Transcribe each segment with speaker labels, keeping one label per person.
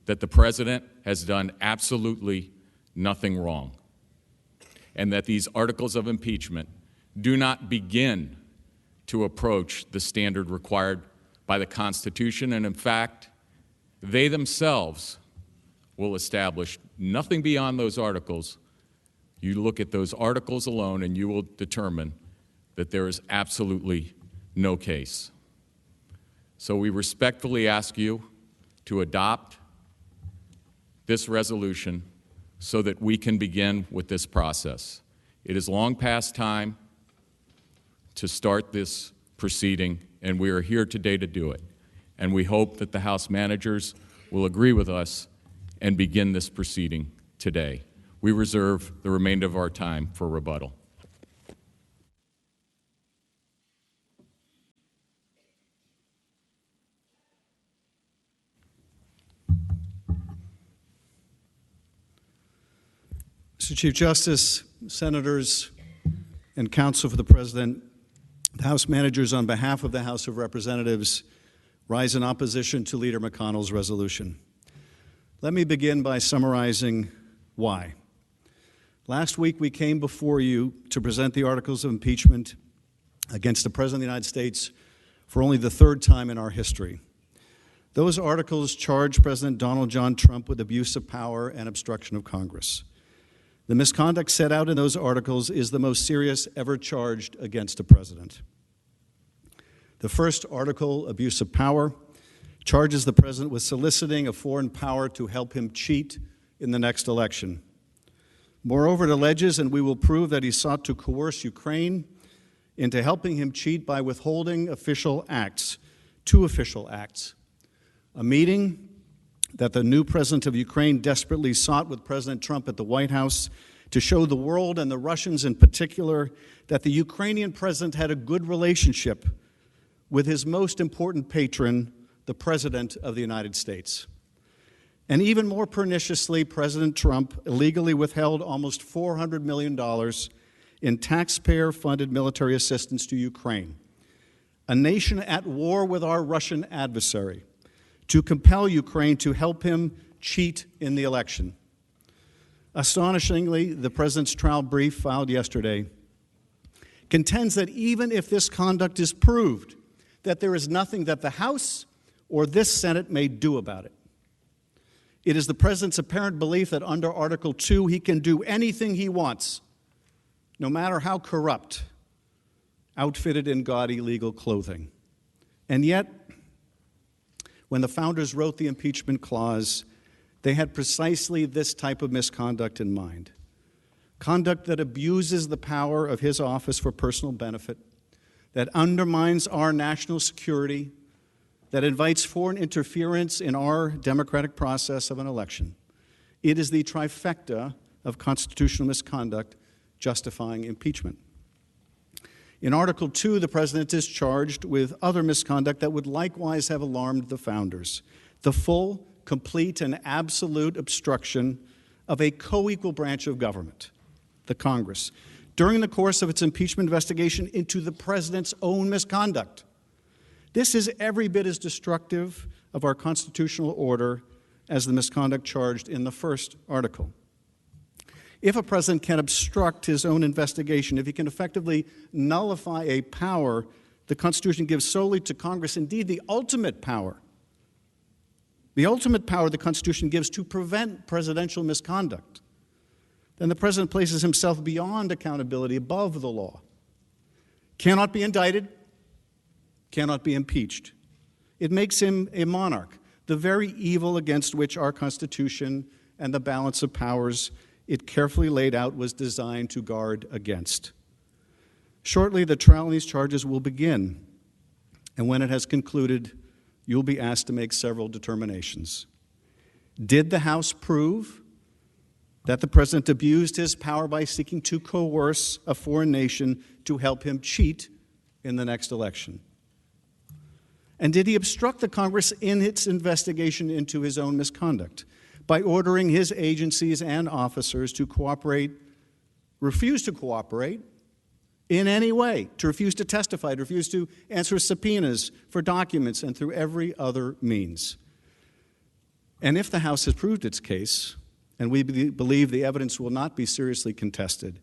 Speaker 1: that the President has done absolutely nothing wrong, and that these articles of impeachment do not begin to approach the standard required by the Constitution, and in fact, they themselves will establish nothing beyond those articles. You look at those articles alone and you will determine that there is absolutely no case. So we respectfully ask you to adopt this resolution so that we can begin with this process. It is long past time to start this proceeding, and we are here today to do it. And we hope that the House managers will agree with us and begin this proceeding today. We reserve the remainder of our time for rebuttal.
Speaker 2: Mr. Chief Justice, Senators, and Counsel for the President, the House managers, on behalf of the House of Representatives, rise in opposition to Leader McConnell's resolution. Let me begin by summarizing why. Last week, we came before you to present the articles of impeachment against the President of the United States for only the third time in our history. Those articles charge President Donald John Trump with abuse of power and obstruction of Congress. The misconduct set out in those articles is the most serious ever charged against a president. The first article, abuse of power, charges the president with soliciting a foreign power to help him cheat in the next election. Moreover, it alleges, and we will prove, that he sought to coerce Ukraine into helping him cheat by withholding official acts, two official acts: a meeting that the new president of Ukraine desperately sought with President Trump at the White House to show the world, and the Russians in particular, that the Ukrainian president had a good relationship with his most important patron, the President of the United States. And even more perniciously, President Trump illegally withheld almost $400 million in taxpayer-funded military assistance to Ukraine, a nation at war with our Russian adversary, to compel Ukraine to help him cheat in the election. Astonishingly, the President's trial brief filed yesterday contends that even if this conduct is proved, that there is nothing that the House or this Senate may do about it. It is the President's apparent belief that under Article 2 he can do anything he wants, no matter how corrupt, outfitted in gaudy legal clothing. And yet, when the founders wrote the impeachment clause, they had precisely this type of misconduct in mind. Conduct that abuses the power of his office for personal benefit, that undermines our national security, that invites foreign interference in our democratic process of an election. It is the trifecta of constitutional misconduct justifying impeachment. In Article 2, the President is charged with other misconduct that would likewise have alarmed the founders: the full, complete, and absolute obstruction of a co-equal branch of government, the Congress, during the course of its impeachment investigation into the President's own misconduct. This is every bit as destructive of our constitutional order as the misconduct charged in the first article. If a president can obstruct his own investigation, if he can effectively nullify a power the Constitution gives solely to Congress, indeed the ultimate power the Constitution gives to prevent presidential misconduct, then the president places himself beyond accountability, above the law, cannot be indicted, cannot be impeached. It makes him a monarch, the very evil against which our Constitution and the balance of powers it carefully laid out was designed to guard against. Shortly, the trial on these charges will begin, and when it has concluded, you'll be asked to make several determinations. Did the House prove that the President abused his power by seeking to coerce a foreign nation to help him cheat in the next election? And did he obstruct the Congress in its investigation into his own misconduct by ordering his agencies and officers to refuse to cooperate in any way, to refuse to testify, to refuse to answer subpoenas for documents, and through every other means? And if the House has proved its case, and we believe the evidence will not be seriously contested,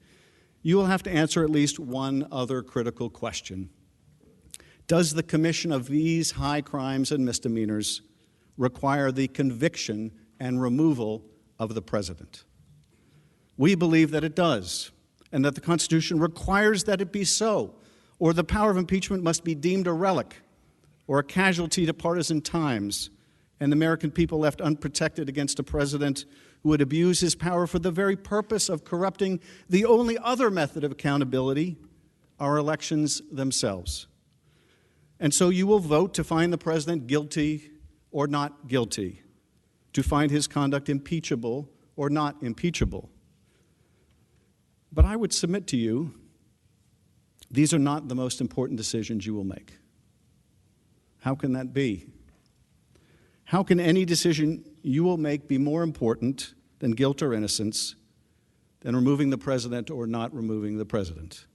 Speaker 2: you will have to answer at least one other critical question. Does the commission of these high crimes and misdemeanors require the conviction and removal of the president? We believe that it does, and that the Constitution requires that it be so, or the power of impeachment must be deemed a relic or a casualty to partisan times, and the American people left unprotected against a president who would abuse his power for the very purpose of corrupting the only other method of accountability, our elections themselves. And so you will vote to find the president guilty or not guilty, to find his conduct impeachable or not impeachable. But I would submit to you, these are not the most important decisions you will make. How can that be? How can any decision you will make be more important than guilt or innocence, than removing the president or not removing the president?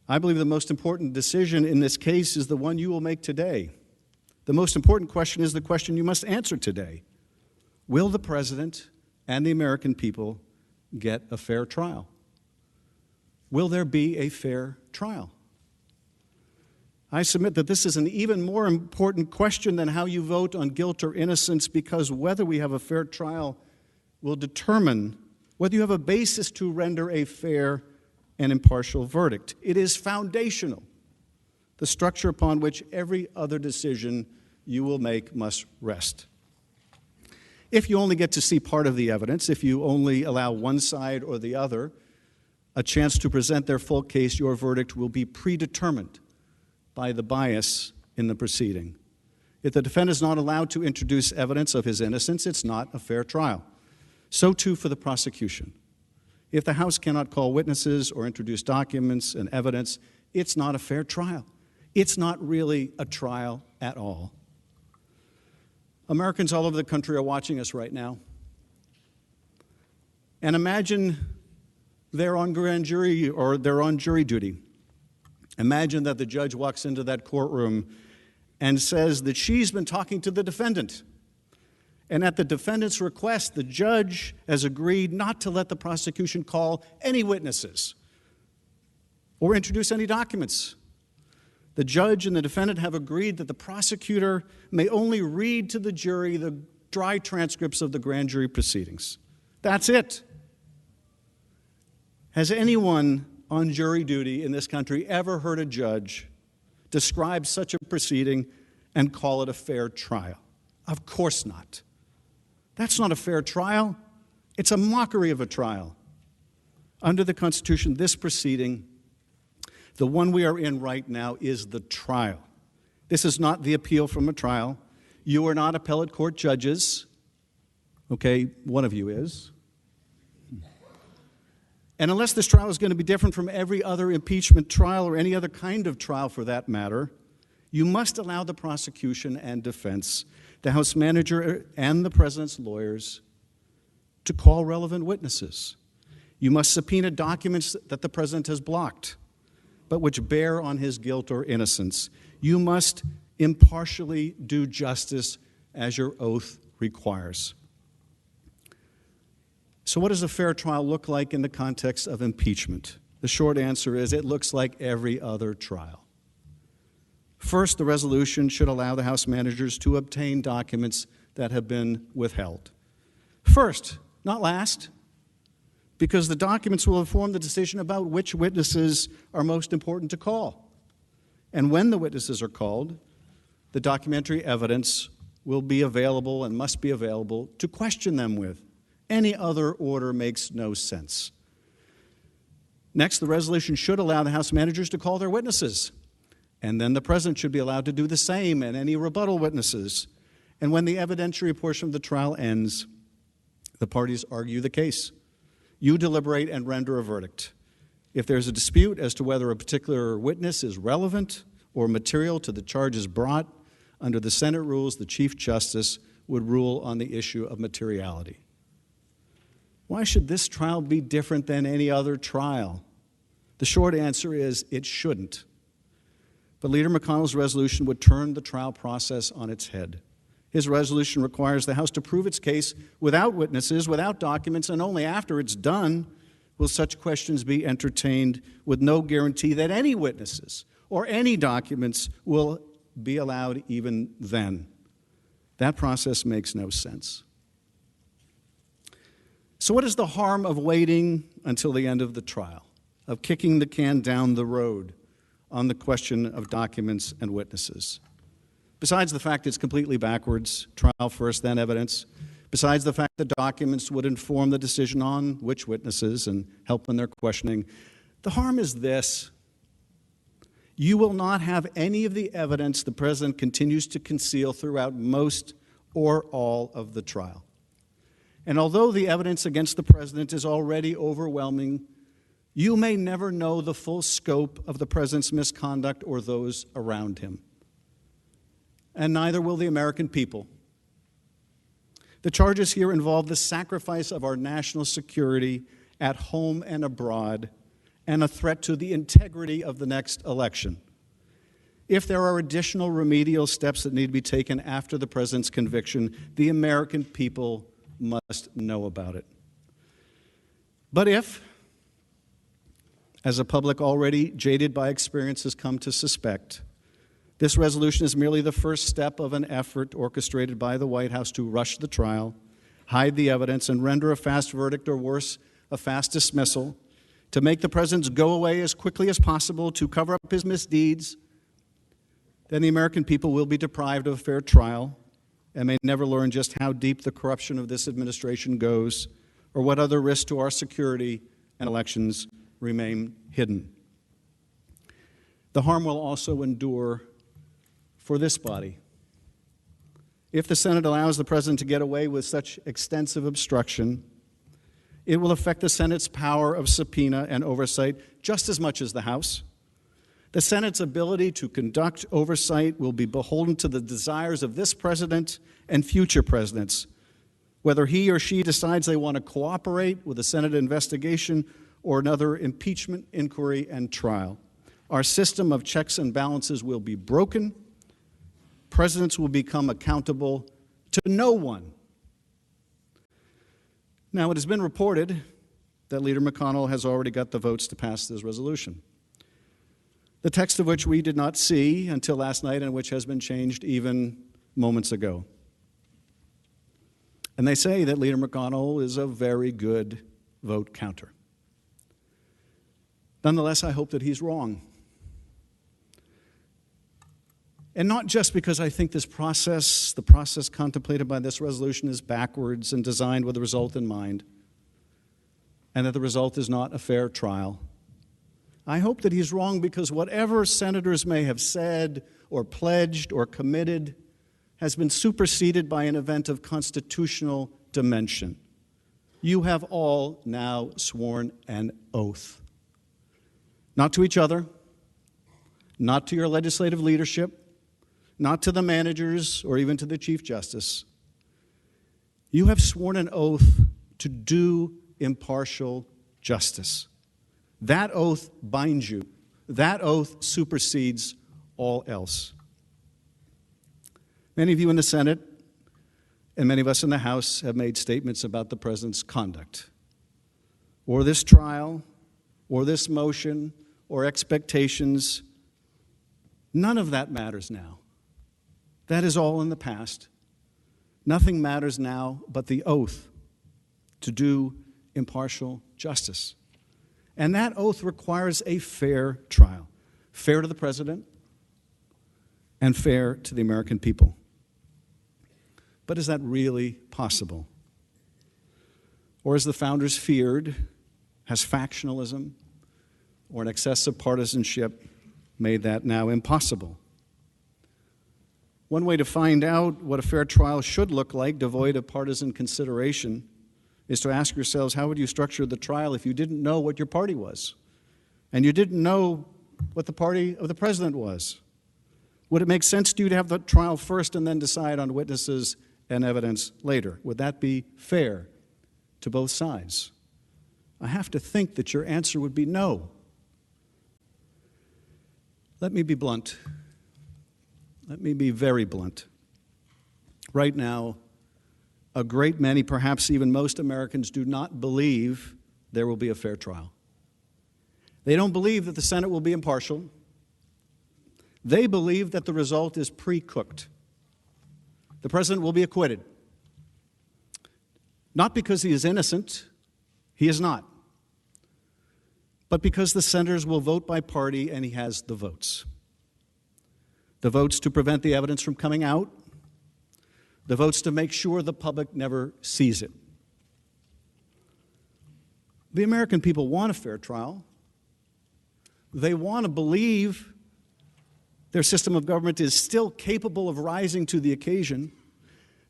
Speaker 2: I believe the most important decision in this case is the one you will make today. The most important question is the question you must answer today. Will the president and the American people get a fair trial? Will there be a fair trial? I submit that this is an even more important question than how you vote on guilt or innocence, because whether we have a fair trial will determine whether you have a basis to render a fair and impartial verdict. It is foundational, the structure upon which every other decision you will make must rest. If you only get to see part of the evidence, if you only allow one side or the other a chance to present their full case, your verdict will be predetermined by the bias in the proceeding. If the defendant is not allowed to introduce evidence of his innocence, it's not a fair trial. So too for the prosecution. If the House cannot call witnesses or introduce documents and evidence, it's not a fair trial. It's not really a trial at all. Americans all over the country are watching us right now. And imagine they're on grand jury or they're on jury duty. Imagine that the judge walks into that courtroom and says that she's been talking to the defendant. And at the defendant's request, the judge has agreed not to let the prosecution call any witnesses or introduce any documents. The judge and the defendant have agreed that the prosecutor may only read to the jury the dry transcripts of the grand jury proceedings. That's it. Has anyone on jury duty in this country ever heard a judge describe such a proceeding and call it a fair trial? Of course not. That's not a fair trial. It's a mockery of a trial. Under the Constitution, this proceeding, the one we are in right now, is the trial. This is not the appeal from a trial. You are not appellate court judges. Okay, one of you is. And unless this trial is going to be different from every other impeachment trial or any other kind of trial for that matter, you must allow the prosecution and defense, the House manager and the president's lawyers, to call relevant witnesses. You must subpoena documents that the president has blocked, but which bear on his guilt or innocence. You must impartially do justice as your oath requires. So what does a fair trial look like in the context of impeachment? The short answer is it looks like every other trial. First, the resolution should allow the House managers to obtain documents that have been withheld. First, not last, because the documents will inform the decision about which witnesses are most important to call. And when the witnesses are called, the documentary evidence will be available and must be available to question them with. Any other order makes no sense. Next, the resolution should allow the House managers to call their witnesses. And then the president should be allowed to do the same and any rebuttal witnesses. And when the evidentiary portion of the trial ends, the parties argue the case. You deliberate and render a verdict. If there's a dispute as to whether a particular witness is relevant or material to the charges brought, under the Senate rules, the Chief Justice would rule on the issue of materiality. Why should this trial be different than any other trial? The short answer is it shouldn't. But Leader McConnell's resolution would turn the trial process on its head. His resolution requires the House to prove its case without witnesses, without documents, and only after it's done will such questions be entertained, with no guarantee that any witnesses or any documents will be allowed even then. That process makes no sense. So what is the harm of waiting until the end of the trial, of kicking the can down the road on the question of documents and witnesses? Besides the fact it's completely backwards, trial first, then evidence, besides the fact that documents would inform the decision on which witnesses and help in their questioning, the harm is this: you will not have any of the evidence the president continues to conceal throughout most or all of the trial. And although the evidence against the president is already overwhelming, you may never know the full scope of the president's misconduct or those around him. And neither will the American people. The charges here involve the sacrifice of our national security at home and abroad, and a threat to the integrity of the next election. If there are additional remedial steps that need to be taken after the president's conviction, the American people must know about it. But if, as a public already jaded by experience has come to suspect, this resolution is merely the first step of an effort orchestrated by the White House to rush the trial, hide the evidence, and render a fast verdict, or worse, a fast dismissal, to make the president's go away as quickly as possible, to cover up his misdeeds, then the American people will be deprived of a fair trial and may never learn just how deep the corruption of this administration goes, or what other risks to our security and elections remain hidden. The harm will also endure for this body. If the Senate allows the president to get away with such extensive obstruction, it will affect the Senate's power of subpoena and oversight just as much as the House. The Senate's ability to conduct oversight will be beholden to the desires of this president and future presidents, whether he or she decides they want to cooperate with a Senate investigation or another impeachment inquiry and trial. Our system of checks and balances will be broken. Presidents will become accountable to no one. Now, it has been reported that Leader McConnell has already got the votes to pass this resolution, the text of which we did not see until last night and which has been changed even moments ago. And they say that Leader McConnell is a very good vote counter. Nonetheless, I hope that he's wrong. And not just because I think this process, the process contemplated by this resolution, is backwards and designed with the result in mind, and that the result is not a fair trial. I hope that he's wrong because whatever senators may have said or pledged or committed has been superseded by an event of constitutional dimension. You have all now sworn an oath. Not to each other, not to your legislative leadership, not to the managers or even to the Chief Justice. You have sworn an oath to do impartial justice. That oath binds you. That oath supersedes all else. Many of you in the Senate and many of us in the House have made statements about the president's conduct, or this trial, or this motion, or expectations. None of that matters now. That is all in the past. Nothing matters now but the oath to do impartial justice. And that oath requires a fair trial, fair to the president and fair to the American people. But is that really possible? Or as the founders feared, has factionalism or an excessive partisanship made that now impossible? One way to find out what a fair trial should look like, devoid of partisan consideration, is to ask yourselves, how would you structure the trial if you didn't know what your party was, and you didn't know what the party of the president was? Would it make sense to you to have the trial first and then decide on witnesses and evidence later? Would that be fair to both sides? I have to think that your answer would be no. Let me be blunt. Let me be very blunt. Right now, a great many, perhaps even most Americans, do not believe there will be a fair trial. They don't believe that the Senate will be impartial. They believe that the result is pre-cooked. The president will be acquitted. Not because he is innocent, he is not, but because the senators will vote by party and he has the votes. The votes to prevent the evidence from coming out, the votes to make sure the public never sees it. The American people want a fair trial. They want to believe their system of government is still capable of rising to the occasion.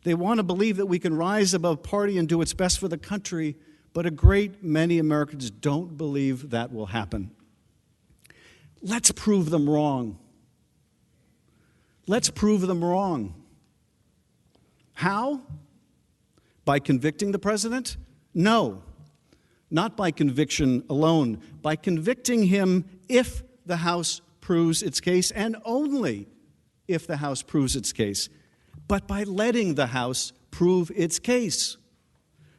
Speaker 2: They want to believe that we can rise above party and do what's best for the country, but a great many Americans don't believe that will happen. Let's prove them wrong. Let's prove them wrong. How? By convicting the president? No, not by conviction alone. By convicting him if the House proves its case, and only if the House proves its case. But by letting the House prove its case,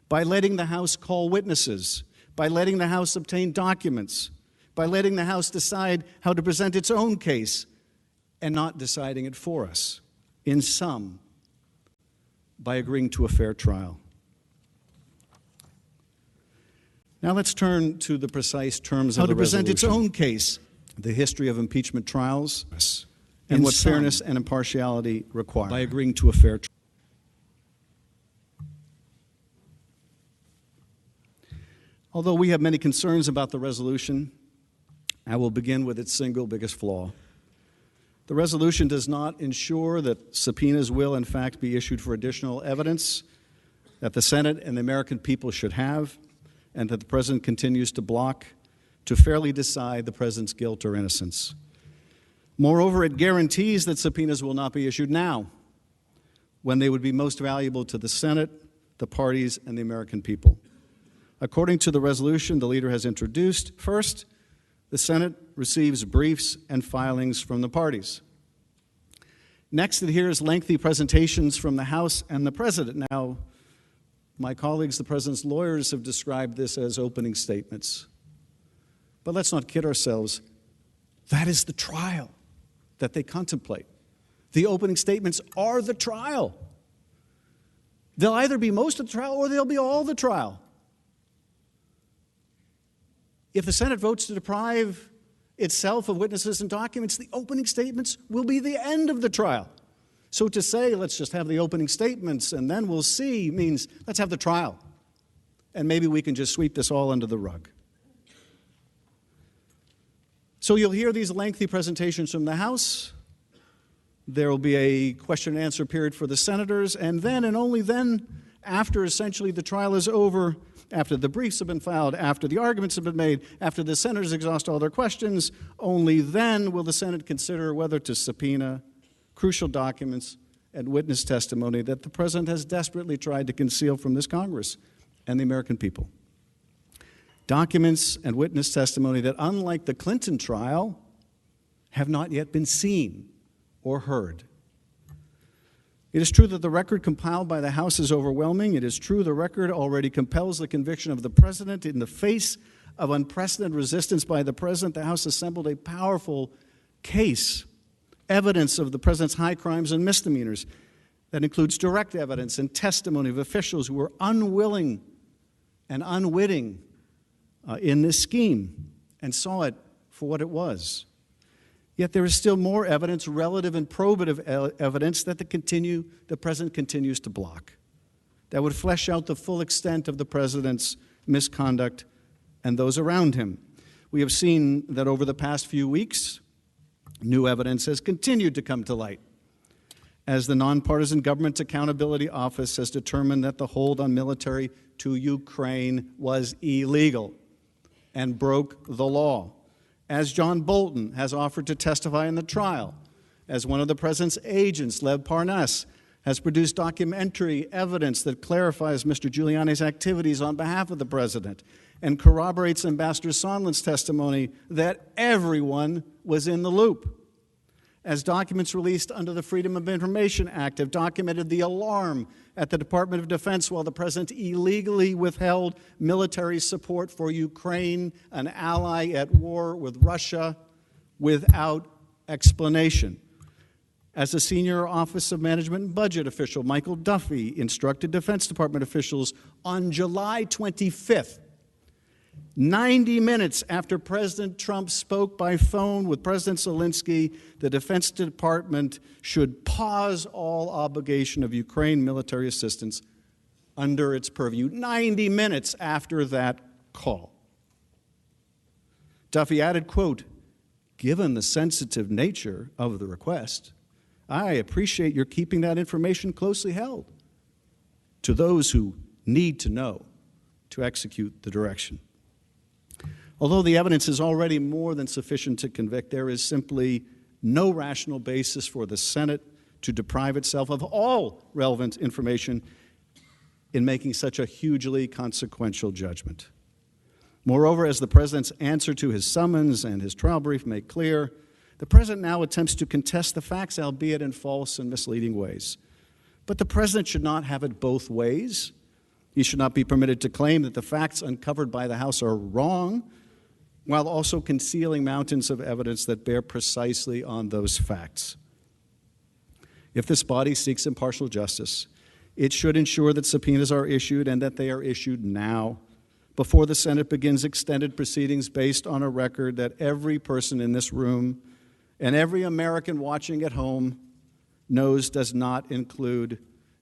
Speaker 2: by letting the House call witnesses, by letting the House obtain documents, by letting the House decide how to present its own case, and not deciding it for us. In sum, by agreeing to a fair trial. Now let's turn to the precise terms of the resolution. How to present its own case, the history of impeachment trials, and what fairness and impartiality require. By agreeing to a fair trial. Although we have many concerns about the resolution, I will begin with its single biggest flaw. The resolution does not ensure that subpoenas will, in fact, be issued for additional evidence that the Senate and the American people should have, and that the President continues to block to fairly decide the President's guilt or innocence. Moreover, it guarantees that subpoenas will not be issued now, when they would be most valuable to the Senate, the parties, and the American people. According to the resolution the leader has introduced, first, the Senate receives briefs and filings from the parties. Next, it hears lengthy presentations from the House and the President. Now, my colleagues, the President's lawyers, have described this as opening statements. But let's not kid ourselves. That is the trial that they contemplate. The opening statements are the trial. They'll either be most of the trial or they'll be all the trial. If the Senate votes to deprive itself of witnesses and documents, the opening statements will be the end of the trial. So to say, let's just have the opening statements and then we'll see, means let's have the trial. And maybe we can just sweep this all under the rug. So you'll hear these lengthy presentations from the House. There will be a question and answer period for the senators, and then and only then, after essentially the trial is over, after the briefs have been filed, after the arguments have been made, after the senators exhaust all their questions, only then will the Senate consider whether to subpoena crucial documents and witness testimony that the President has desperately tried to conceal from this Congress and the American people. Documents and witness testimony that, unlike the Clinton trial, have not yet been seen or heard. It is true that the record compiled by the House is overwhelming. It is true the record already compels the conviction of the President. In the face of unprecedented resistance by the President, the House assembled a powerful case, evidence of the President's high crimes and misdemeanors that includes direct evidence and testimony of officials who were unwilling and unwitting in this scheme and saw it for what it was. Yet there is still more evidence, relative and probative evidence, that the President continues to block, that would flesh out the full extent of the President's misconduct and those around him. We have seen that over the past few weeks, new evidence has continued to come to light, as the Nonpartisan Government Accountability Office has determined that the hold on military to Ukraine was illegal and broke the law. As John Bolton has offered to testify in the trial, as one of the President's agents, Lev Parnas, has produced documentary evidence that clarifies Mr. Giuliani's activities on behalf of the President and corroborates Ambassador Sondland's testimony that everyone was in the loop. as documents released under the Freedom of Information Act have documented the alarm at the Department of Defense while the president illegally withheld military support for Ukraine, an ally at war with Russia, without explanation. As a senior Office of Management and Budget official, Michael Duffy instructed Defense Department officials on July 25th, 90 minutes after President Trump spoke by phone with President Zelensky, the Defense Department should pause all obligation of Ukraine military assistance under its purview. 90 minutes after that call. Duffy added, quote, "Given the sensitive nature of the request, I appreciate your keeping that information closely held to those who need to know to execute the direction." Although the evidence is already more than sufficient to convict, there is simply no rational basis for the Senate to deprive itself of all relevant information in making such a hugely consequential judgment. Moreover, as the president's answer to his summons and his trial brief make clear, the president now attempts to contest the facts, albeit in false and misleading ways. But the president should not have it both ways. He should not be permitted to claim that the facts uncovered by the House are wrong, while also concealing mountains of evidence that bear precisely on those facts. If this body seeks impartial justice, it should ensure that subpoenas are issued and that they are issued now, before the Senate begins extended proceedings based on a record that every person in this room and every American watching at home knows does not include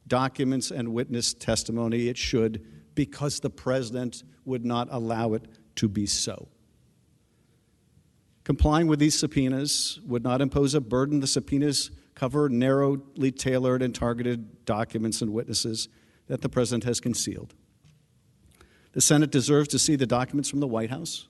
Speaker 2: documents and witness testimony. It should, because the president would not allow it to be so. Complying with these subpoenas would not impose a burden. The subpoenas cover narrowly tailored and targeted documents and witnesses that the president has concealed. The Senate deserves to see the documents from the White House,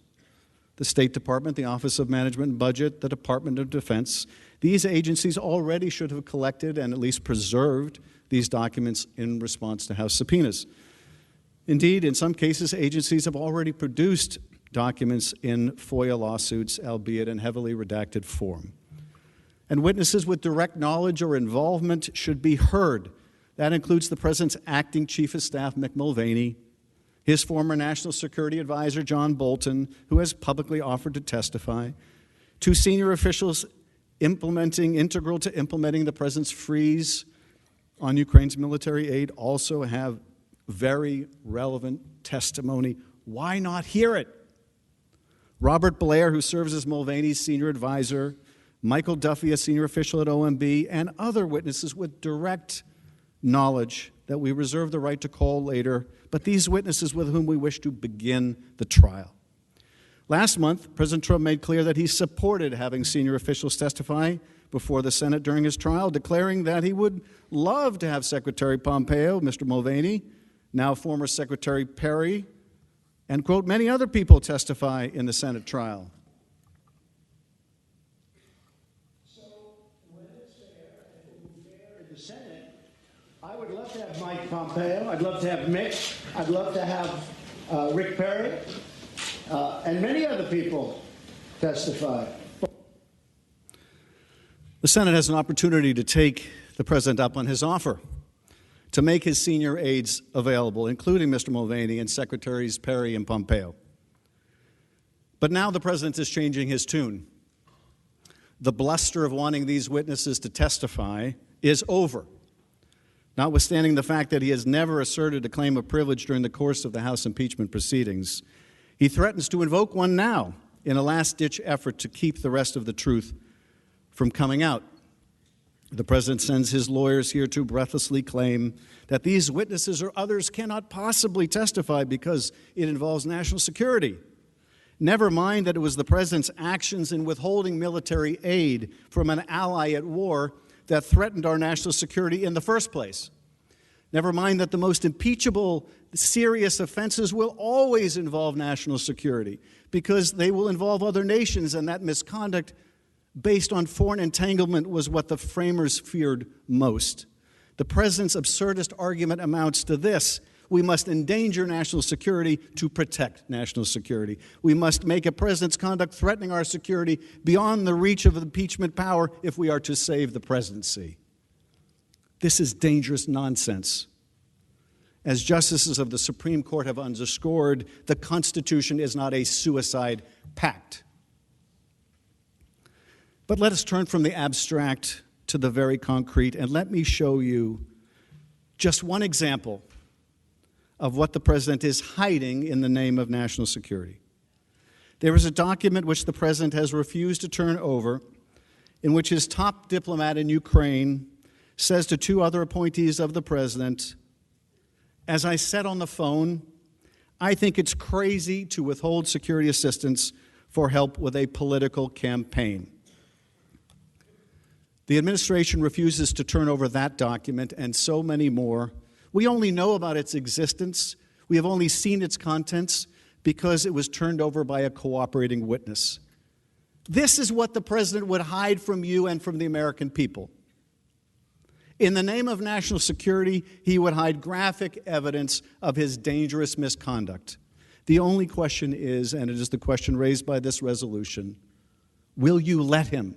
Speaker 2: the State Department, the Office of Management and Budget, the Department of Defense. These agencies already should have collected and at least preserved these documents in response to House subpoenas. Indeed, in some cases, agencies have already produced documents in FOIA lawsuits, albeit in heavily redacted form. And witnesses with direct knowledge or involvement should be heard. That includes the president's acting chief of staff, Mick Mulvaney, his former national security advisor, John Bolton, who has publicly offered to testify, two senior officials integral to implementing the president's freeze on Ukraine's military aid also have very relevant testimony. Why not hear it? Robert Blair, who serves as Mulvaney's senior advisor, Michael Duffy, a senior official at OMB, and other witnesses with direct knowledge that we reserve the right to call later, but these witnesses with whom we wish to begin the trial. Last month, President Trump made clear that he supported having senior officials testify before the Senate during his trial, declaring that he would love to have Secretary Pompeo, Mr. Mulvaney, now former Secretary Perry, and, quote, many other people testify in the Senate trial.
Speaker 3: So, when it's fair, if it would be fair in the Senate, I would love to have Mike Pompeo, I'd love to have Mitch, I'd love to have Rick Perry, and many other people testify.
Speaker 2: The Senate has an opportunity to take the president up on his offer to make his senior aides available, including Mr. Mulvaney and Secretaries Perry and Pompeo. But now the president is changing his tune. The bluster of wanting these witnesses to testify is over, notwithstanding the fact that he has never asserted a claim of privilege during the course of the House impeachment proceedings. He threatens to invoke one now in a last-ditch effort to keep the rest of the truth from coming out. The president sends his lawyers here to breathlessly claim that these witnesses or others cannot possibly testify because it involves national security. Never mind that it was the president's actions in withholding military aid from an ally at war that threatened our national security in the first place. Never mind that the most impeachable, serious offenses will always involve national security because they will involve other nations, and that misconduct based on foreign entanglement was what the framers feared most. The president's absurdist argument amounts to this: We must endanger national security to protect national security. We must make a president's conduct threatening our security beyond the reach of impeachment power if we are to save the presidency. This is dangerous nonsense. As justices of the Supreme Court have underscored, the Constitution is not a suicide pact. But let us turn from the abstract to the very concrete, and let me show you just one example of what the president is hiding in the name of national security. There is a document which the president has refused to turn over, in which his top diplomat in Ukraine says to two other appointees of the president, "As I said on the phone, I think it's crazy to withhold security assistance for help with a political campaign." The administration refuses to turn over that document and so many more. We only know about its existence. We have only seen its contents because it was turned over by a cooperating witness. This is what the president would hide from you and from the American people. In the name of national security, he would hide graphic evidence of his dangerous misconduct. The only question is, and it is the question raised by this resolution, will you let him?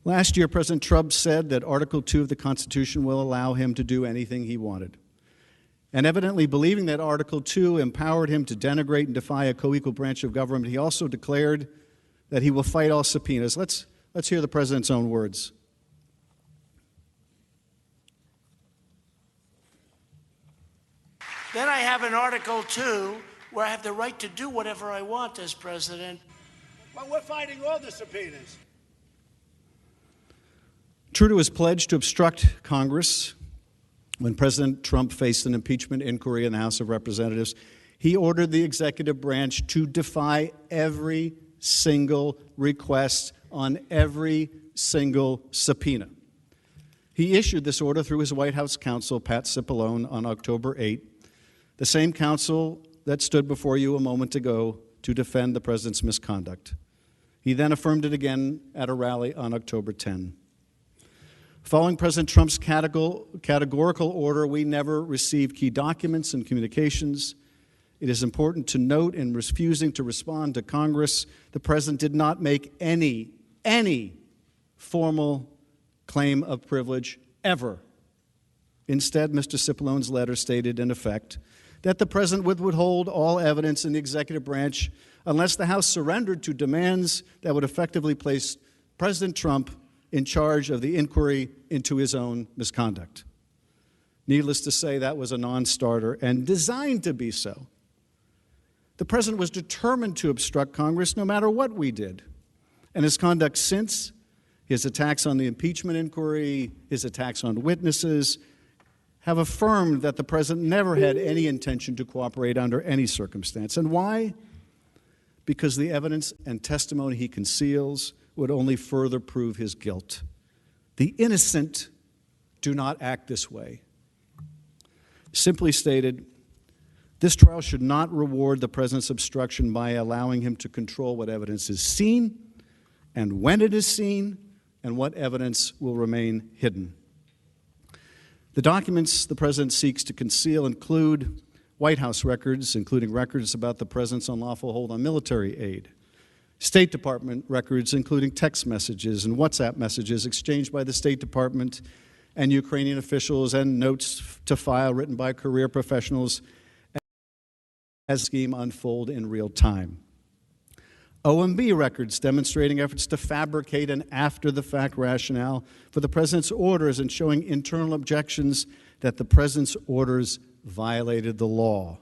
Speaker 2: Last year, President Trump said that Article 2 of the Constitution will allow him to do anything he wanted. And evidently believing that Article 2 empowered him to denigrate and defy a co-equal branch of government, he also declared that he will fight all subpoenas. Let's hear the president's own words.
Speaker 4: Then I have an Article 2 where I have the right to do whatever I want as president.
Speaker 3: Well, we're fighting all the subpoenas.
Speaker 2: True to his pledge to obstruct Congress, when President Trump faced an impeachment inquiry in the House of Representatives, he ordered the executive branch to defy every single request on every single subpoena. He issued this order through his White House counsel, Pat Cipollone, on October 8, the same counsel that stood before you a moment ago to defend the president's misconduct. He then affirmed it again at a rally on October 10. Following President Trump's categorical order, we never received key documents and communications. It is important to note, in refusing to respond to Congress, the president did not make any formal claim of privilege ever. Instead, Mr. Cipollone's letter stated, in effect, that the president would withhold all evidence in the executive branch unless the House surrendered to demands that would effectively place President Trump in charge of the inquiry into his own misconduct. Needless to say, that was a non-starter and designed to be so. The president was determined to obstruct Congress no matter what we did. And his conduct since, his attacks on the impeachment inquiry, his attacks on witnesses, have affirmed that the president never had any intention to cooperate under any circumstance. And why? Because the evidence and testimony he conceals would only further prove his guilt. The innocent do not act this way. Simply stated, this trial should not reward the president's obstruction by allowing him to control what evidence is seen and when it is seen and what evidence will remain hidden. The documents the president seeks to conceal include White House records, including records about the president's unlawful hold on military aid, State Department records, including text messages and WhatsApp messages exchanged by the State Department and Ukrainian officials, and notes to file written by career professionals as the scheme unfold in real time. OMB records demonstrating efforts to fabricate an after-the-fact rationale for the president's orders and showing internal objections that the president's orders violated the law.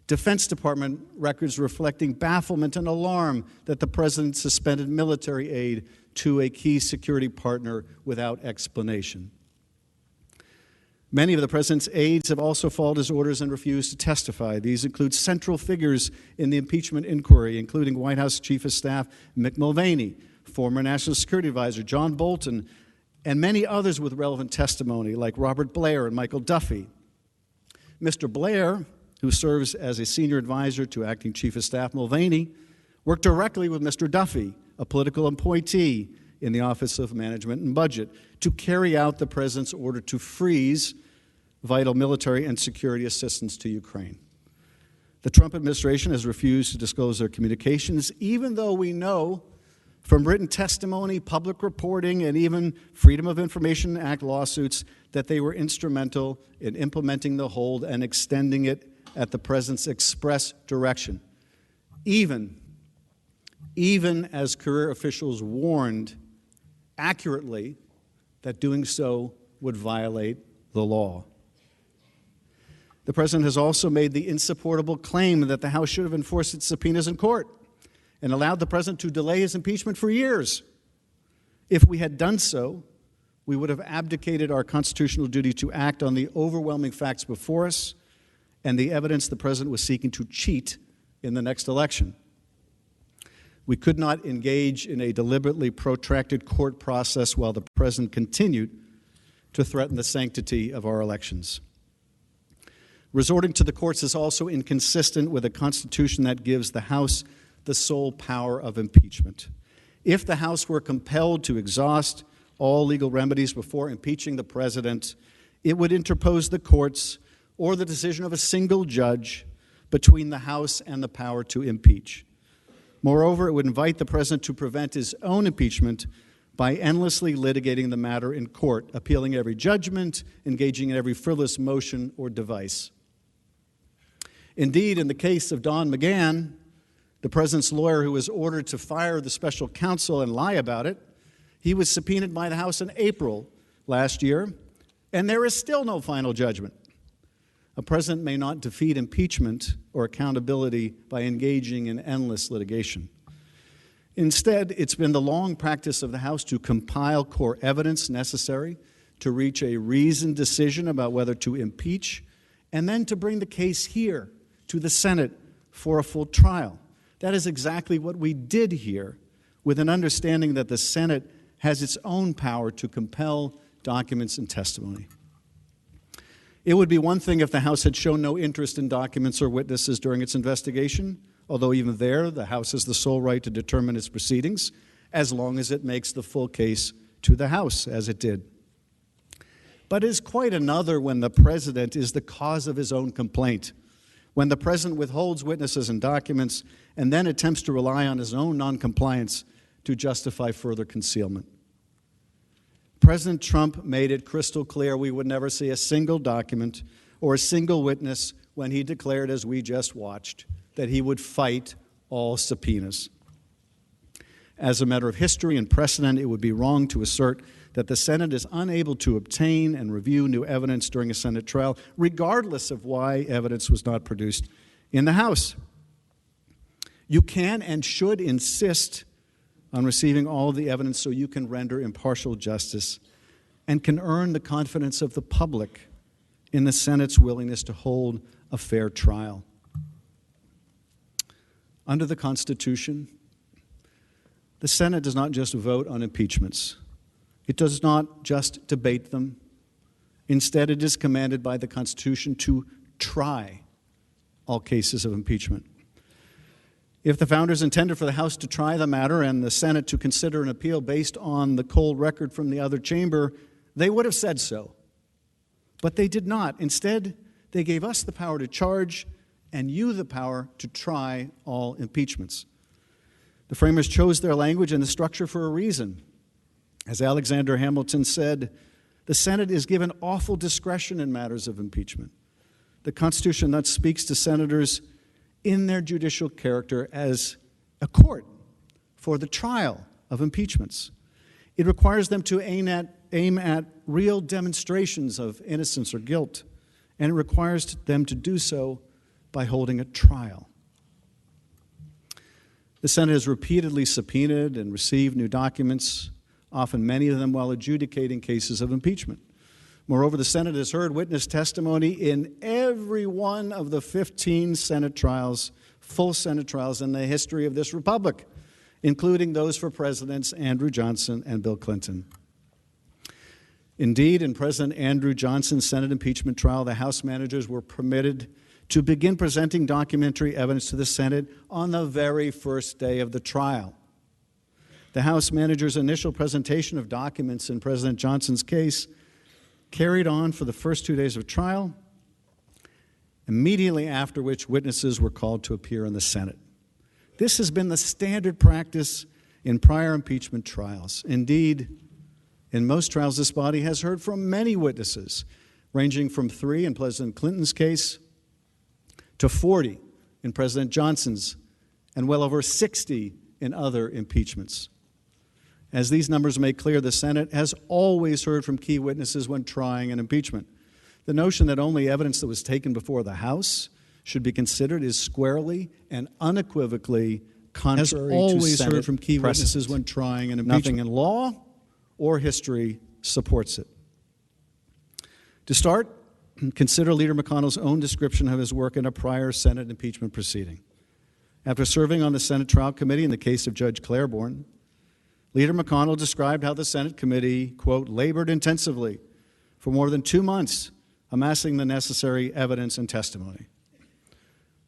Speaker 2: Defense Department records reflecting bafflement and alarm that the president suspended military aid to a key security partner without explanation. Many of the president's aides have also followed his orders and refused to testify. These include central figures in the impeachment inquiry, including White House Chief of Staff Mick Mulvaney, former National Security Advisor John Bolton, and many others with relevant testimony, like Robert Blair and Michael Duffy. Mr. Blair, who serves as a senior advisor to Acting Chief of Staff Mulvaney, worked directly with Mr. Duffy, a political appointee in the Office of Management and Budget, to carry out the president's order to freeze vital military and security assistance to Ukraine. The Trump administration has refused to disclose their communications, even though we know from written testimony, public reporting, and even Freedom of Information Act lawsuits that they were instrumental in implementing the hold and extending it at the president's express direction, even as career officials warned accurately that doing so would violate the law. The president has also made the insupportable claim that the House should have enforced its subpoenas in court and allowed the president to delay his impeachment for years. If we had done so, we would have abdicated our constitutional duty to act on the overwhelming facts before us and the evidence the president was seeking to cheat in the next election. We could not engage in a deliberately protracted court process while the president continued to threaten the sanctity of our elections. Resorting to the courts is also inconsistent with a Constitution that gives the House the sole power of impeachment. If the House were compelled to exhaust all legal remedies before impeaching the president, it would interpose the courts or the decision of a single judge between the House and the power to impeach. Moreover, it would invite the president to prevent his own impeachment by endlessly litigating the matter in court, appealing every judgment, engaging in every frivolous motion or device. Indeed, in the case of Don McGahn, the president's lawyer who was ordered to fire the special counsel and lie about it, he was subpoenaed by the House in April last year, and there is still no final judgment. A president may not defeat impeachment or accountability by engaging in endless litigation. Instead, it's been the long practice of the House to compile core evidence necessary to reach a reasoned decision about whether to impeach, and then to bring the case here to the Senate for a full trial. That is exactly what we did here, with an understanding that the Senate has its own power to compel documents and testimony. It would be one thing if the House had shown no interest in documents or witnesses during its investigation, although even there, the House has the sole right to determine its proceedings, as long as it makes the full case to the House, as it did. But it is quite another when the president is the cause of his own complaint, when the president withholds witnesses and documents and then attempts to rely on his own noncompliance to justify further concealment. President Trump made it crystal clear we would never see a single document or a single witness when he declared, as we just watched, that he would fight all subpoenas. As a matter of history and precedent, it would be wrong to assert that the Senate is unable to obtain and review new evidence during a Senate trial, regardless of why evidence was not produced in the House. You can and should insist on receiving all the evidence so you can render impartial justice and can earn the confidence of the public in the Senate's willingness to hold a fair trial. Under the Constitution, the Senate does not just vote on impeachments. It does not just debate them. Instead, it is commanded by the Constitution to try all cases of impeachment. If the founders intended for the House to try the matter and the Senate to consider an appeal based on the cold record from the other chamber, they would have said so. But they did not. Instead, they gave us the power to charge and you the power to try all impeachments. The framers chose their language and the structure for a reason. As Alexander Hamilton said, the Senate is given awful discretion in matters of impeachment. The Constitution thus speaks to senators in their judicial character as a court for the trial of impeachments. It requires them to aim at real demonstrations of innocence or guilt, and it requires them to do so by holding a trial. The Senate has repeatedly subpoenaed and received new documents, often many of them while adjudicating cases of impeachment. Moreover, the Senate has heard witness testimony in every one of the 15 Senate trials, full Senate trials in the history of this republic, including those for Presidents Andrew Johnson and Bill Clinton. Indeed, in President Andrew Johnson's Senate impeachment trial, the House managers were permitted to begin presenting documentary evidence to the Senate on the very first day of the trial. The House managers' initial presentation of documents in President Johnson's case carried on for the first 2 days of trial, immediately after which witnesses were called to appear in the Senate. This has been the standard practice in prior impeachment trials. Indeed, in most trials, this body has heard from many witnesses, ranging from 3 in President Clinton's case to 40 in President Johnson's, and well over 60 in other impeachments. As these numbers make clear, the Senate has always heard from key witnesses when trying an impeachment. The notion that only evidence that was taken before the House should be considered is squarely and unequivocally contrary to Senate heard from key witnesses when trying an impeachment. Nothing in law or history supports it. To start, consider Leader McConnell's own description of his work in a prior Senate impeachment proceeding. After serving on the Senate Trial Committee in the case of Judge Claiborne, Leader McConnell described how the Senate committee, quote, labored intensively for more than 2 months, amassing the necessary evidence and testimony.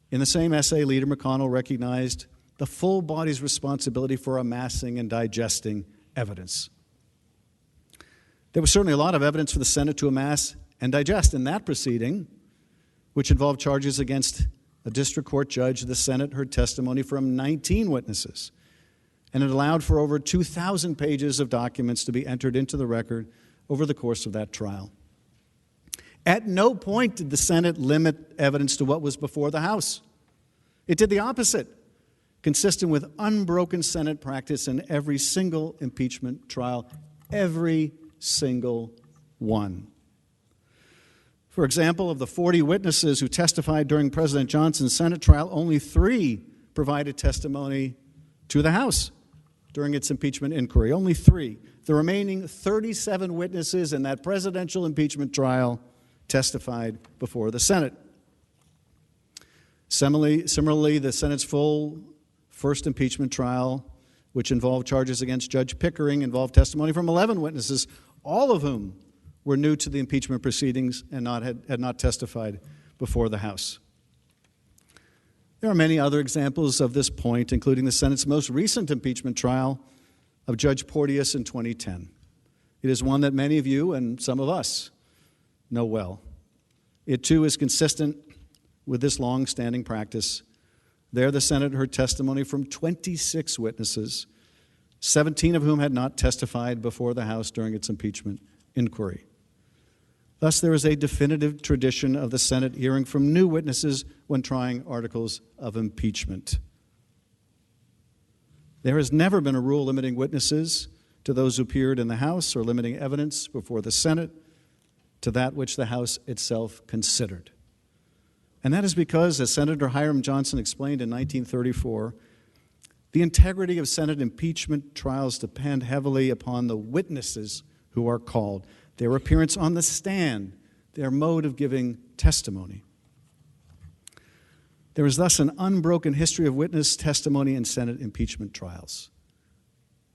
Speaker 2: In the same essay, Leader McConnell recognized the full body's responsibility for amassing and digesting evidence. There was certainly a lot of evidence for the Senate to amass and digest in that proceeding, which involved charges against a district court judge. The Senate heard testimony from 19 witnesses, and it allowed for over 2,000 pages of documents to be entered into the record over the course of that trial. At no point did the Senate limit evidence to what was before the House. It did the opposite, consistent with unbroken Senate practice in every single impeachment trial, every single one. For example, of the 40 witnesses who testified during President Johnson's Senate trial, only 3 provided testimony to the House during its impeachment inquiry. Only 3. The remaining 37 witnesses in that presidential impeachment trial testified before the Senate. Similarly, the Senate's full first impeachment trial, which involved charges against Judge Pickering, involved testimony from 11 witnesses, all of whom were new to the impeachment proceedings and had not testified before the House. There are many other examples of this point, including the Senate's most recent impeachment trial of Judge Porteous in 2010. It is one that many of you and some of us know well. It, too, is consistent with this long-standing practice. There, the Senate heard testimony from 26 witnesses, 17 of whom had not testified before the House during its impeachment inquiry. Thus, there is a definitive tradition of the Senate hearing from new witnesses when trying articles of impeachment. There has never been a rule limiting witnesses to those who appeared in the House or limiting evidence before the Senate to that which the House itself considered. And that is because, as Senator Hiram Johnson explained in 1934, the integrity of Senate impeachment trials depend heavily upon the witnesses who are called, their appearance on the stand, their mode of giving testimony. There is thus an unbroken history of witness testimony in Senate impeachment trials.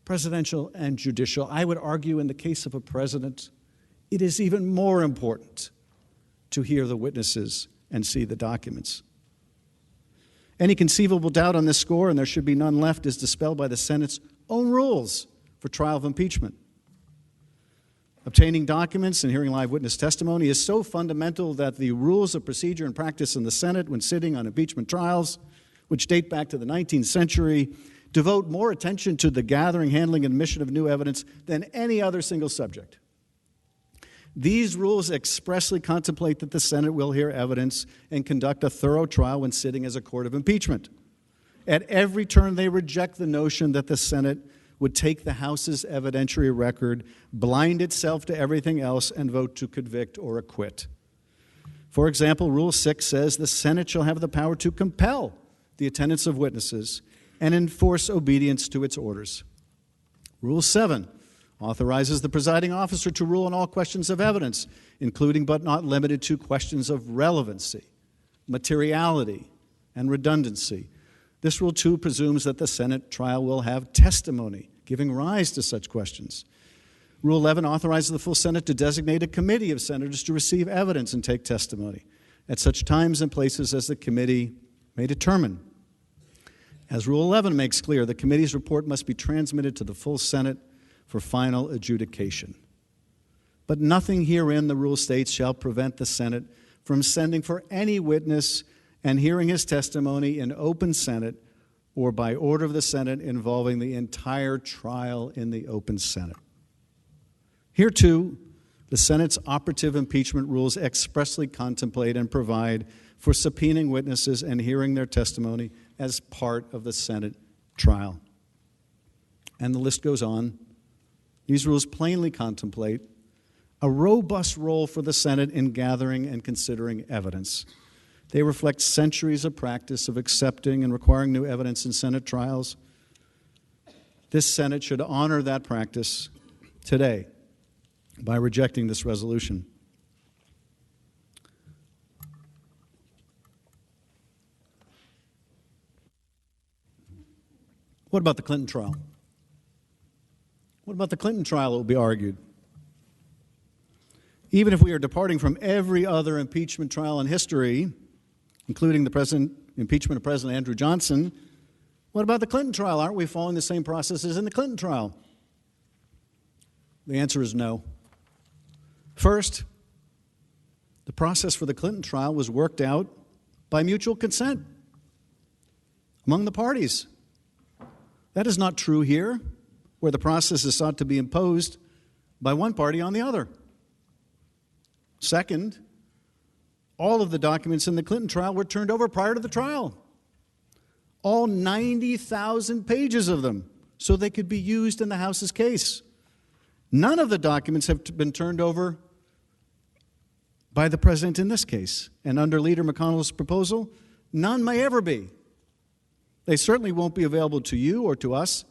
Speaker 2: Presidential and judicial. I would argue in the case of a president, it is even more important to hear the witnesses and see the documents. Any conceivable doubt on this score, and there should be none left, is dispelled by the Senate's own rules for trial of impeachment. Obtaining documents and hearing live witness testimony is so fundamental that the rules of procedure and practice in the Senate when sitting on impeachment trials, which date back to the 19th century, devote more attention to the gathering, handling, and admission of new evidence than any other single subject. These rules expressly contemplate that the Senate will hear evidence and conduct a thorough trial when sitting as a court of impeachment. At every turn, they reject the notion that the Senate would take the House's evidentiary record, blind itself to everything else, and vote to convict or acquit. For example, Rule 6 says the Senate shall have the power to compel the attendance of witnesses and enforce obedience to its orders. Rule 7 authorizes the presiding officer to rule on all questions of evidence, including but not limited to questions of relevancy, materiality, and redundancy. This rule, too, presumes that the Senate trial will have testimony, giving rise to such questions. Rule 11 authorizes the full Senate to designate a committee of senators to receive evidence and take testimony at such times and places as the committee may determine. As Rule 11 makes clear, the committee's report must be transmitted to the full Senate for final adjudication. But nothing herein, the rule states, shall prevent the Senate from sending for any witness and hearing his testimony in open Senate or by order of the Senate involving the entire trial in the open Senate. Here, too, the Senate's operative impeachment rules expressly contemplate and provide for subpoenaing witnesses and hearing their testimony as part of the Senate trial. And the list goes on. These rules plainly contemplate a robust role for the Senate in gathering and considering evidence. They reflect centuries of practice of accepting and requiring new evidence in Senate trials. This Senate should honor that practice today by rejecting this resolution. What about the Clinton trial? What about the Clinton trial, it will be argued? Even if we are departing from every other impeachment trial in history, including the impeachment of President Andrew Johnson, what about the Clinton trial? Aren't we following the same processes in the Clinton trial? The answer is no. First, the process for the Clinton trial was worked out by mutual consent among the parties. That is not true here, where the process is sought to be imposed by one party on the other. Second, all of the documents in the Clinton trial were turned over prior to the trial. All 90,000 pages of them, so they could be used in the House's case. None of the documents have been turned over by the President in this case. And under Leader McConnell's proposal, none may ever be. They certainly won't be available to you or to us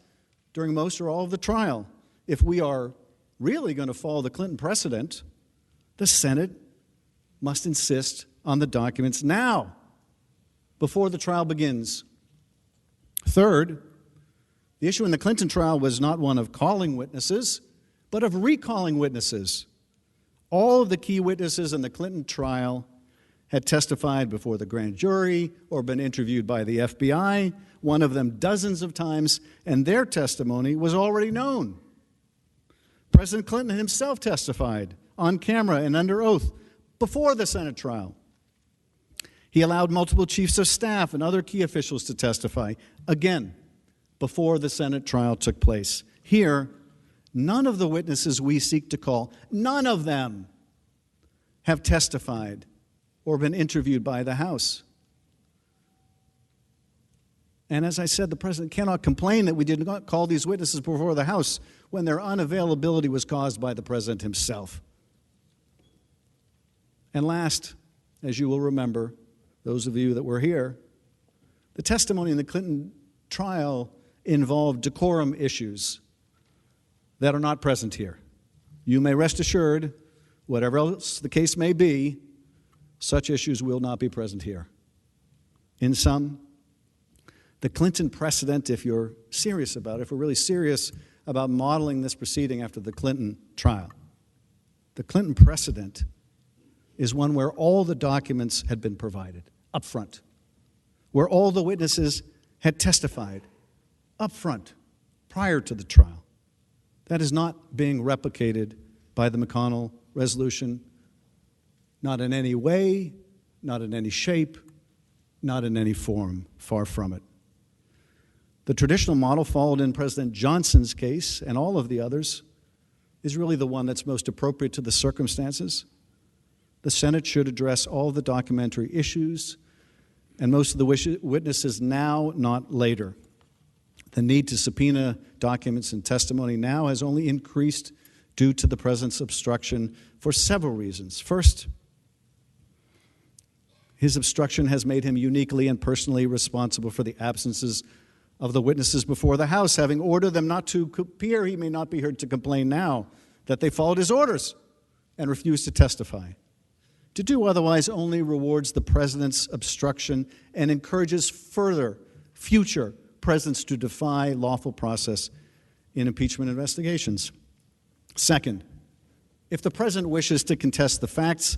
Speaker 2: during most or all of the trial. If we are really going to follow the Clinton precedent, the Senate must insist on the documents now, before the trial begins. Third, the issue in the Clinton trial was not one of calling witnesses, but of recalling witnesses. All of the key witnesses in the Clinton trial had testified before the grand jury or been interviewed by the FBI, one of them dozens of times, and their testimony was already known. President Clinton himself testified on camera and under oath before the Senate trial. He allowed multiple chiefs of staff and other key officials to testify, again, before the Senate trial took place. Here, none of the witnesses we seek to call, none of them have testified or been interviewed by the House. And as I said, the President cannot complain that we did not call these witnesses before the House when their unavailability was caused by the President himself. And last, as you will remember, those of you that were here, the testimony in the Clinton trial involved decorum issues that are not present here. You may rest assured, whatever else the case may be, such issues will not be present here. In sum, the Clinton precedent, if you're serious about it, if we're really serious about modeling this proceeding after the Clinton trial, the Clinton precedent is one where all the documents had been provided up front, where all the witnesses had testified up front prior to the trial. That is not being replicated by the McConnell resolution, not in any way, not in any shape, not in any form, far from it. The traditional model followed in President Johnson's case and all of the others is really the one that's most appropriate to the circumstances. The Senate should address all the documentary issues and most of the witnesses now, not later. The need to subpoena documents and testimony now has only increased due to the President's obstruction for several reasons. First, his obstruction has made him uniquely and personally responsible for the absences of the witnesses before the House. Having ordered them not to appear, he may not be heard to complain now that they followed his orders and refused to testify. To do otherwise only rewards the President's obstruction and encourages future presidents to defy lawful process in impeachment investigations. Second, if the President wishes to contest the facts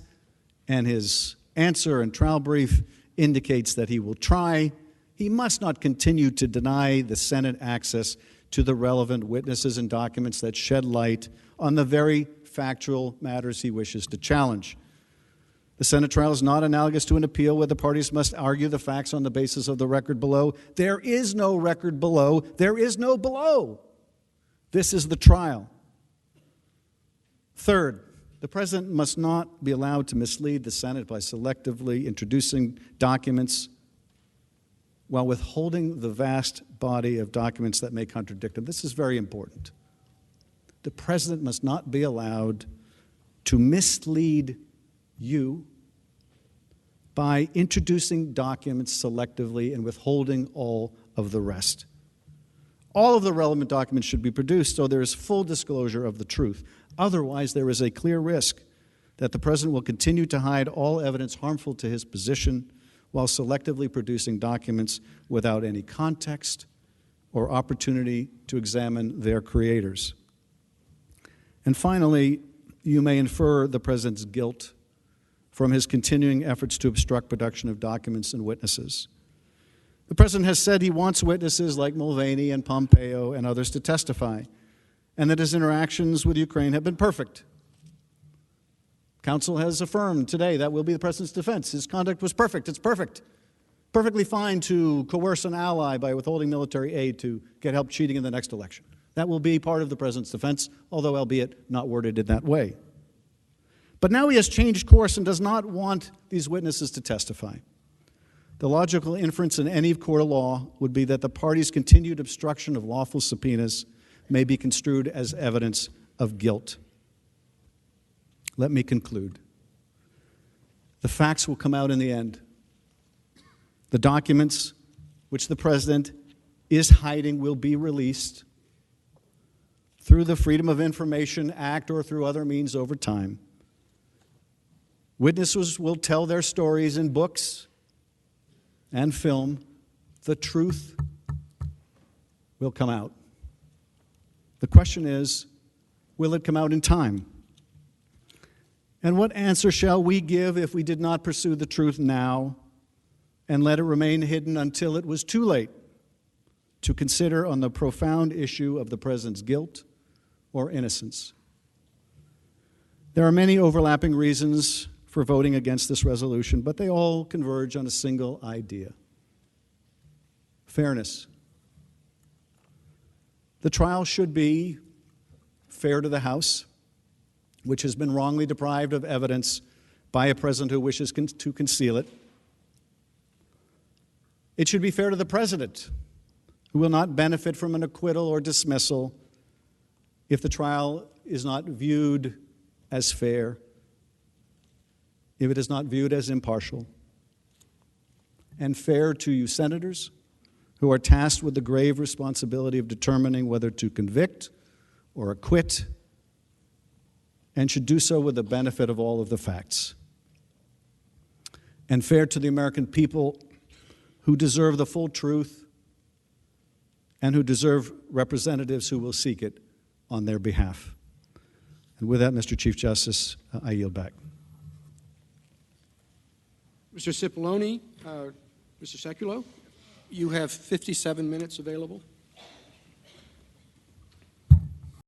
Speaker 2: and his answer and trial brief indicates that he will try, he must not continue to deny the Senate access to the relevant witnesses and documents that shed light on the very factual matters he wishes to challenge. The Senate trial is not analogous to an appeal where the parties must argue the facts on the basis of the record below. There is no record below. There is no below. This is the trial. Third, the president must not be allowed to mislead the Senate by selectively introducing documents while withholding the vast body of documents that may contradict them. This is very important. The president must not be allowed to mislead you by introducing documents selectively and withholding all of the rest. All of the relevant documents should be produced so there is full disclosure of the truth. Otherwise, there is a clear risk that the president will continue to hide all evidence harmful to his position while selectively producing documents without any context or opportunity to examine their creators. And finally, you may infer the president's guilt from his continuing efforts to obstruct production of documents and witnesses. The president has said he wants witnesses like Mulvaney and Pompeo and others to testify, and that his interactions with Ukraine have been perfect. Counsel has affirmed today that will be the president's defense. His conduct was perfect. It's perfect. Perfectly fine to coerce an ally by withholding military aid to get help cheating in the next election. That will be part of the president's defense, although albeit not worded in that way. But now he has changed course and does not want these witnesses to testify. The logical inference in any court of law would be that the party's continued obstruction of lawful subpoenas may be construed as evidence of guilt. Let me conclude. The facts will come out in the end. The documents which the president is hiding will be released through the Freedom of Information Act or through other means over time. Witnesses will tell their stories in books and film. The truth will come out. The question is, will it come out in time? And what answer shall we give if we did not pursue the truth now and let it remain hidden until it was too late to consider on the profound issue of the president's guilt or innocence? There are many overlapping reasons for voting against this resolution, but they all converge on a single idea: fairness. The trial should be fair to the House, which has been wrongly deprived of evidence by a president who wishes to conceal it. It should be fair to the president, who will not benefit from an acquittal or dismissal if the trial is not viewed as fair, if it is not viewed as impartial. And fair to you senators, who are tasked with the grave responsibility of determining whether to convict or acquit, and should do so with the benefit of all of the facts. And fair to the American people, who deserve the full truth and who deserve representatives who will seek it on their behalf. And with that, Mr. Chief Justice, I yield back.
Speaker 5: Mr. Cipollone, Mr. Sekulow, you have 57 minutes available.